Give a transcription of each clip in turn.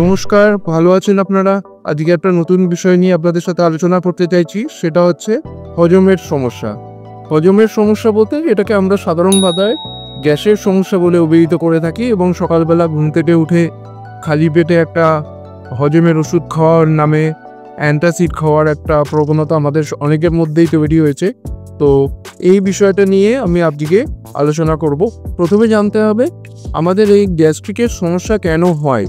নমস্কার, ভালো আছেন আপনারা? আজকে একটা নতুন বিষয় নিয়ে আপনাদের সাথে আলোচনা করতে চাইছি। সেটা হচ্ছে হজমের সমস্যা। হজমের সমস্যা বলতে এটাকে আমরা সাধারণ ভাষায় গ্যাসের সমস্যা বলে অভিহিত করে থাকি এবং সকালবেলা ঘুম থেকে উঠে খালি পেটে একটা হজমের ওষুধ খাওয়ার নামে অ্যান্টাসিড খাওয়ার একটা প্রবণতা আমাদের অনেকের মধ্যেই তৈরি হয়েছে। তো এই বিষয়টা নিয়ে আমি আজকে আলোচনা করব। প্রথমে জানতে হবে আমাদের এই গ্যাস্ট্রিকের সমস্যা কেন হয়।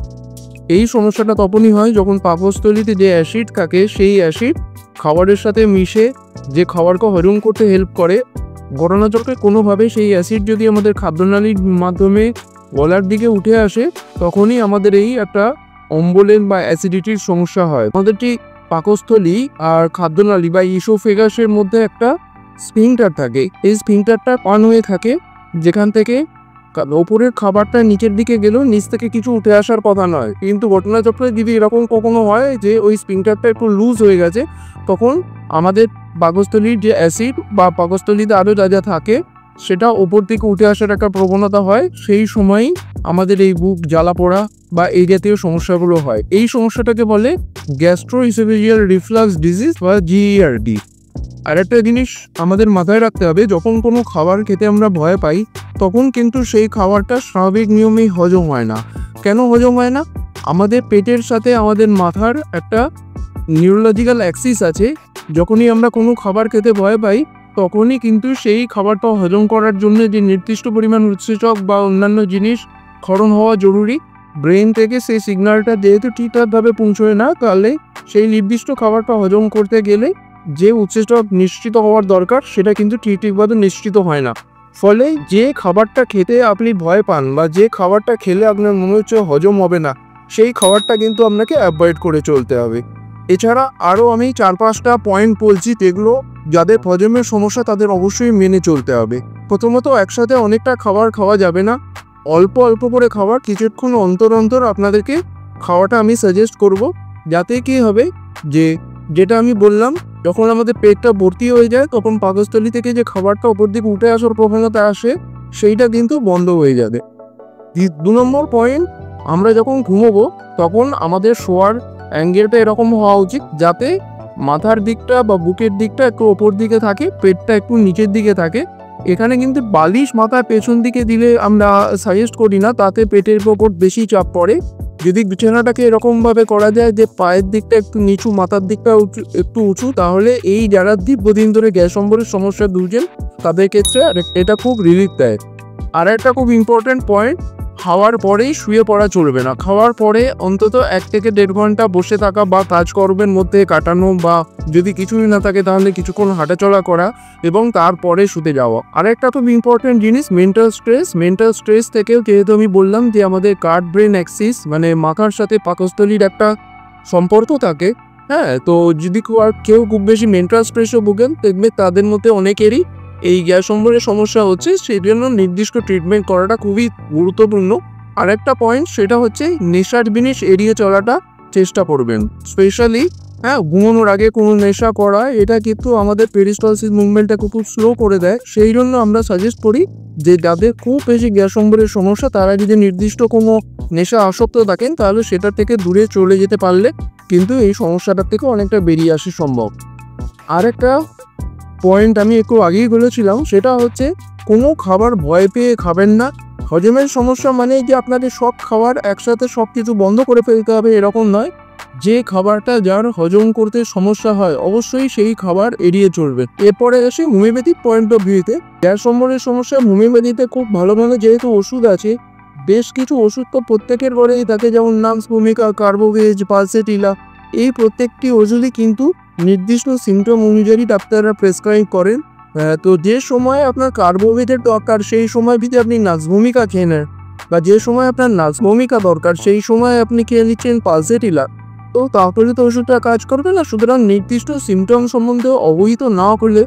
এই সমস্যাটা তখনই হয় যখন পাকস্থলীতে যে অ্যাসিড থাকে সেই অ্যাসিড খাবারের সাথে মিশে যে খাবারকে হজম করতে হেল্প করে, ঘটনাচক্রে কোনোভাবে সেই অ্যাসিড যদি আমাদের খাদ্যনালীর মাধ্যমে গলার দিকে উঠে আসে, তখনই আমাদের এই একটা অম্বলের বা অ্যাসিডিটির সমস্যা হয়। আমাদের যে পাকস্থলী আর খাদ্যনালী বা ইসোফেগাসের মধ্যে একটা স্ফিংটার থাকে, এই স্ফিংটারটা পান হয়ে থাকে, যেখান থেকে ওপরের খাবারটা নিচের দিকে গেলেও নিচ থেকে কিছু উঠে আসার কথা নয়। কিন্তু ঘটনাচক্রে যদি এরকম কখনো হয় যে ওই স্ফিংটারটা একটু লুজ হয়ে গেছে, তখন আমাদের পাকস্থলীর যে অ্যাসিড বা পাকস্থলীতে আরও যা যা থাকে সেটা ওপর থেকে উঠে আসার একটা প্রবণতা হয়। সেই সময়ই আমাদের এই বুক জ্বালা পোড়া বা এই জাতীয় সমস্যাগুলো হয়। এই সমস্যাটাকে বলে গ্যাস্ট্রোইসোফেজিয়াল রিফ্লাক্স ডিজিজ বা জিইআরডি। আর একটা জিনিস আমাদের মাথায় রাখতে হবে, যখন কোনো খাবার খেতে আমরা ভয় পাই, তখন কিন্তু সেই খাবারটা স্বাভাবিক নিয়মেই হজম হয় না। কেন হজম হয় না? আমাদের পেটের সাথে আমাদের মাথার একটা নিউরোলজিক্যাল অ্যাক্সিস আছে। যখনই আমরা কোনো খাবার খেতে ভয় পাই, তখনই কিন্তু সেই খাবারটা হজম করার জন্য যে নির্দিষ্ট পরিমাণ উৎসেচক বা অন্যান্য জিনিস ক্ষরণ হওয়া জরুরি, ব্রেন থেকে সেই সিগন্যালটা যেহেতু ঠিকঠাকভাবে পৌঁছয় না, তাহলে সেই নির্দিষ্ট খাবারটা হজম করতে গেলে যে উৎসেচক নিশ্চিত হওয়ার দরকার সেটা কিন্তু ঠিকভাবে নিশ্চিত হয় না। ফলে যে খাবারটা খেতে আপনি ভয় পান বা যে খাবারটা খেলে আপনার মনে হচ্ছে হজম হবে না, সেই খাবারটা কিন্তু আপনাকে অ্যাভয়েড করে চলতে হবে। এছাড়া আরও আমি 4-5টা পয়েন্ট বলছি, যেগুলো যাদের হজমের সমস্যা তাদের অবশ্যই মেনে চলতে হবে। প্রথমত, একসাথে অনেকটা খাবার খাওয়া যাবে না। অল্প অল্প করে খাবার কিছুক্ষণ অন্তর অন্তর আপনাদেরকে খাওয়াটা আমি সাজেস্ট করব। যাতে কি হবে, যেটা আমি বললাম, যখন আমাদের পেটটা ভর্তি হয়ে যায় তখন পাকস্থলী থেকে যে খাবারটা ওপর দিকে উঠে আসার প্রবণতা আসে সেইটা কিন্তু বন্ধ হয়ে যাবে। 2 নম্বর পয়েন্ট, আমরা যখন ঘুমোবো তখন আমাদের শোয়ার অ্যাঙ্গেলটা এরকম হওয়া উচিত যাতে মাথার দিকটা বা বুকের দিকটা একটু ওপর দিকে থাকে, পেটটা একটু নিচের দিকে থাকে। এখানে কিন্তু বালিশ মাথার পেছন দিকে দিলে আমরা সাজেস্ট করি না, তাতে পেটের ওপর বেশি চাপ পড়ে। যদি বিছানাটাকে এরকমভাবে করা যায় যে পায়ের দিকটা একটু নিচু, মাথার দিকটা একটু উঁচু, তাহলে এই যারা দীর্ঘদিন ধরে গ্যাস অম্বলের সমস্যা ভুগছেন তাদের ক্ষেত্রে এটা খুব রিলিফ দেয়। আর একটা খুব ইম্পর্ট্যান্ট পয়েন্ট, খাওয়ার পরেই শুয়ে পড়া চলবে না। খাওয়ার পরে অন্তত 1 থেকে 1.5 ঘন্টা বসে থাকা বা কাজকর্মের মধ্যে কাটানো, বা যদি কিছুই না থাকে তাহলে কিছুক্ষণ হাঁটাচলা করা এবং তারপরে শুতে যাওয়া। আর একটা খুব ইম্পর্ট্যান্ট জিনিস, মেন্টাল স্ট্রেস থেকেও, যেহেতু আমি বললাম যে আমাদের কার্ড ব্রেন অ্যাক্সিস মানে মাথার সাথে পাকস্থলীর একটা সম্পর্ক থাকে। হ্যাঁ, তো যদি কেউ খুব বেশি মেন্টাল স্ট্রেসও ভোগেন, দেখবে তাদের মধ্যে অনেকেরই এই গ্যাস অম্বলের সমস্যা হচ্ছে। সেই জন্য নির্দিষ্ট ট্রিটমেন্ট করাটা খুবই গুরুত্বপূর্ণ। আর একটা পয়েন্ট, সেটা হচ্ছে নেশার জিনিস এড়িয়ে চলাটা চেষ্টা করবেন। স্পেশালি ঘুমানোর আগে কোনো নেশা করা, এটা কিন্তু আমাদের পেরিস্টালসিস মুভমেন্টটাকে খুব স্লো করে দেয়। সেই জন্য আমরা সাজেস্ট করি যে যাদের খুব বেশি গ্যাস অম্বলের সমস্যা, তারা যদি নির্দিষ্ট কোনো নেশা আসক্ত থাকেন তাহলে সেটা থেকে দূরে চলে যেতে পারলে কিন্তু এই সমস্যাটার থেকে অনেকটা বেরিয়ে আসা সম্ভব। আর একটা পয়েন্ট আমি একটু আগেই বলেছিলাম, সেটা হচ্ছে কোনো খাবার ভয় পেয়ে খাবেন না। হজমের সমস্যা মানে যে আপনাদের সব খাবার একসাথে সব কিছু বন্ধ করে ফেলতে হবে এরকম নয়। যে খাবারটা যার হজম করতে সমস্যা হয় অবশ্যই সেই খাবার এড়িয়ে চলবে। এরপরে আসি হোমিওপ্যাথিক পয়েন্ট অফ ভিউতে। গ্যাস অম্বলের সমস্যা হোমিওপ্যাথিতে খুব ভালো ভালো যেহেতু ওষুধ আছে, বেশ কিছু ওষুধ তো প্রত্যেকের ঘরেই থাকে, যেমন নাক্স ভূমিকা, কার্বোভেজ, পালসেটিলা। এই প্রত্যেকটি ওষুধই কিন্তু নির্দিষ্ট সিমটম অনুযায়ী ডাক্তাররা প্রেসক্রাইব করেন। তো যে সময় আপনার কার্বোভেজের দরকার সেই সময় যদি আপনি নাক্স ভূমিকা খেয়ে নেন, বা যে সময় আপনার নাক্স ভূমিকা দরকার সেই সময় আপনি খেয়ে নিচ্ছেন পালসেটিলা, তো তাহলে তো ওষুধটা কাজ করবে না। সুতরাং নির্দিষ্ট সিমটম সম্বন্ধে অবহিত না করলে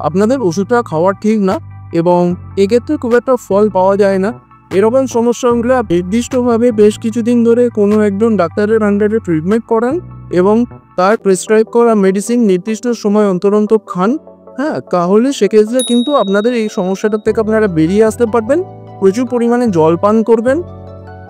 আপনাদের ওষুধটা খাওয়া ঠিক না, এবং এক্ষেত্রে খুব একটা ফল পাওয়া যায় না। এরকম সমস্যাগুলো নির্দিষ্টভাবে বেশ কিছুদিন ধরে কোনো একজন ডাক্তারের আন্ডারে ট্রিটমেন্ট করান এবং তার প্রেসক্রাইব করা মেডিসিন নির্দিষ্ট সময় অন্তর অন্তর খান। তাহলে সেক্ষেত্রে কিন্তু আপনাদের এই সমস্যাটার থেকে আপনারা বেরিয়ে আসতে পারবেন। প্রচুর পরিমাণে জল পান করবেন,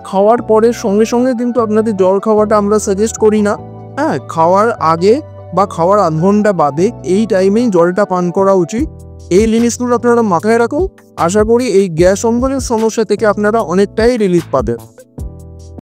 খাওয়ার পরে সঙ্গে সঙ্গে কিন্তু আপনাদের জল খাওয়াটা আমরা সাজেস্ট করি না। হ্যাঁ, খাওয়ার আগে বা খাওয়ার আধ ঘন্টা বাদে এই টাইমেই জলটা পান করা উচিত। এই জিনিসগুলো আপনারা মাথায় রাখুন। আশা করি এই গ্যাস অম্বলের সমস্যা থেকে আপনারা অনেকটাই রিলিফ পাবেন।